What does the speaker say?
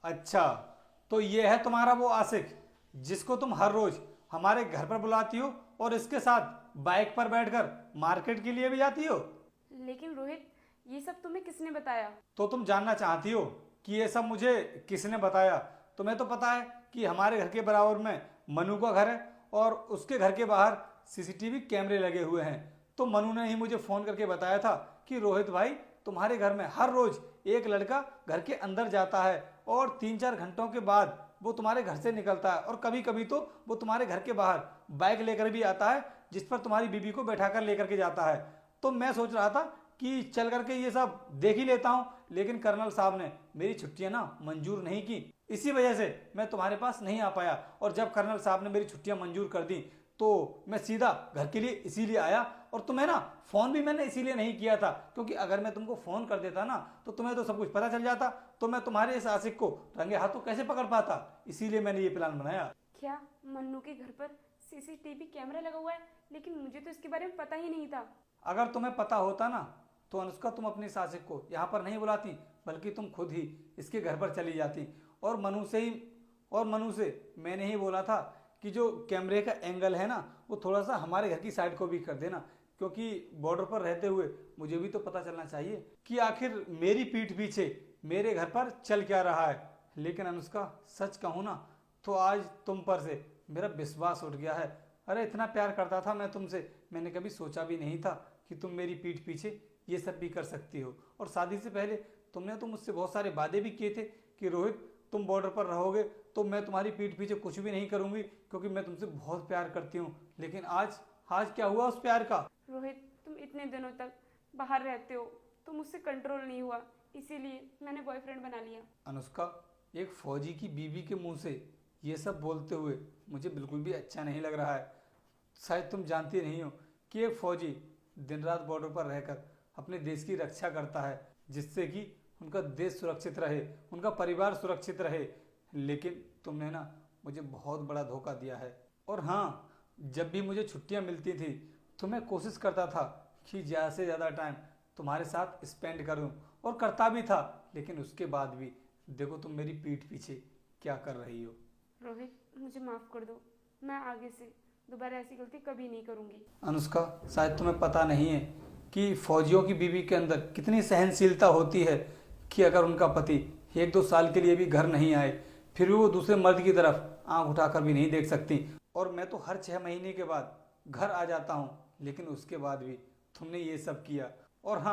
अच्छा, तो ये है तुम्हारा वो आशिक जिसको तुम हर रोज हमारे घर पर बुलाती हो और इसके साथ बाइक पर बैठकर मार्केट के लिए भी जाती हो। लेकिन रोहित, ये सब तुम्हें किसने बताया? तो तुम जानना चाहती हो कि ये सब मुझे किसने बताया। तुम्हें तो पता है कि हमारे घर के बराबर में मनु का घर है और उसके घर के बाहर सीसीटीवी कैमरे लगे हुए हैं। तो मनु ने ही मुझे फ़ोन करके बताया था कि रोहित भाई, तुम्हारे घर में हर रोज एक लड़का घर के अंदर जाता है और 3-4 घंटों के बाद वो तुम्हारे घर से निकलता है और कभी कभी तो वो तुम्हारे घर के बाहर बाइक लेकर भी आता है जिस पर तुम्हारी बीबी को बैठा कर लेकर के जाता है। तो मैं सोच रहा था कि चल करके ये सब देख ही लेता हूँ, लेकिन कर्नल साहब ने मेरी छुट्टियां ना मंजूर नहीं की। इसी वजह से मैं तुम्हारे पास नहीं आ पाया और जब कर्नल साहब ने मेरी छुट्टियां मंजूर कर दी तो मैं सीधा घर के लिए इसीलिए आया। और तुम्हें ना फ़ोन भी मैंने इसीलिए नहीं किया था क्योंकि अगर मैं तुमको फ़ोन कर देता ना तो तुम्हें तो सब कुछ पता चल जाता, तो मैं तुम्हारे इस आशिक को रंगे हाथों कैसे पकड़ पाता। इसीलिए मैंने ये प्लान बनाया। क्या मन्नू के घर पर सीसीटीवी कैमरा लगा हुआ है? लेकिन मुझे तो इसके बारे में पता ही नहीं था। अगर तुम्हें पता होता ना तो अनुष्का तुम अपनी सासिक को यहाँ पर नहीं बुलाती, बल्कि तुम खुद ही इसके घर पर चली जाती। और मनु से मैंने ही बोला था कि जो कैमरे का एंगल है ना वो थोड़ा सा हमारे घर की साइड को भी कर देना, क्योंकि बॉर्डर पर रहते हुए मुझे भी तो पता चलना चाहिए कि आखिर मेरी पीठ पीछे मेरे घर पर चल क्या रहा है। लेकिन अनुष्का, सच कहूँ ना तो आज तुम पर से मेरा विश्वास उठ गया है। अरे इतना प्यार करता था मैं तुमसे, मैंने कभी सोचा भी नहीं था कि तुम मेरी पीठ पीछे ये सब भी कर सकती हो। और शादी से पहले तुमने तो मुझसे बहुत सारे वादे भी किए थे कि रोहित, तुम बॉर्डर पर रहोगे तो मैं तुम्हारी पीठ पीछे कुछ भी नहीं करूंगी क्योंकि मैं तुमसे बहुत प्यार करती हूँ। लेकिन आज आज क्या हुआ उस प्यार का। रोहित, तुम इतने दिनों तक बाहर रहते हो तो मुझसे कंट्रोल नहीं हुआ, इसीलिए मैंने बॉयफ्रेंड बना लिया। अनुष्का, एक फौजी की बीवी के मुंह से ये सब बोलते हुए मुझे बिल्कुल भी अच्छा नहीं लग रहा है। शायद तुम जानती नहीं हो कि एक फौजी दिन रात बॉर्डर पर रहकर अपने देश की रक्षा करता है जिससे कि उनका देश सुरक्षित रहे, उनका परिवार सुरक्षित रहे। लेकिन तुमने ना मुझे बहुत बड़ा धोखा दिया है। और हाँ, जब भी मुझे छुट्टियां मिलती थी तो मैं कोशिश करता था कि ज़्यादा से ज़्यादा टाइम तुम्हारे साथ स्पेंड करूं, और करता भी था। लेकिन उसके बाद भी देखो तुम मेरी पीठ पीछे क्या कर रही हो। रोहित, मुझे माफ़ कर दो। मैं आगे से दोबारा ऐसी गलती कभी नहीं करूँगी। अनुष्का, शायद तुम्हें पता नहीं है कि फौजियों की बीवी के अंदर कितनी सहनशीलता होती है कि अगर उनका पति 1-2 साल के लिए भी घर नहीं आए फिर भी वो दूसरे मर्द की तरफ आंख उठाकर भी नहीं देख सकती। और मैं तो हर 6 महीने के बाद घर आ जाता हूँ, लेकिन उसके बाद भी तुमने ये सब किया। और हाँ,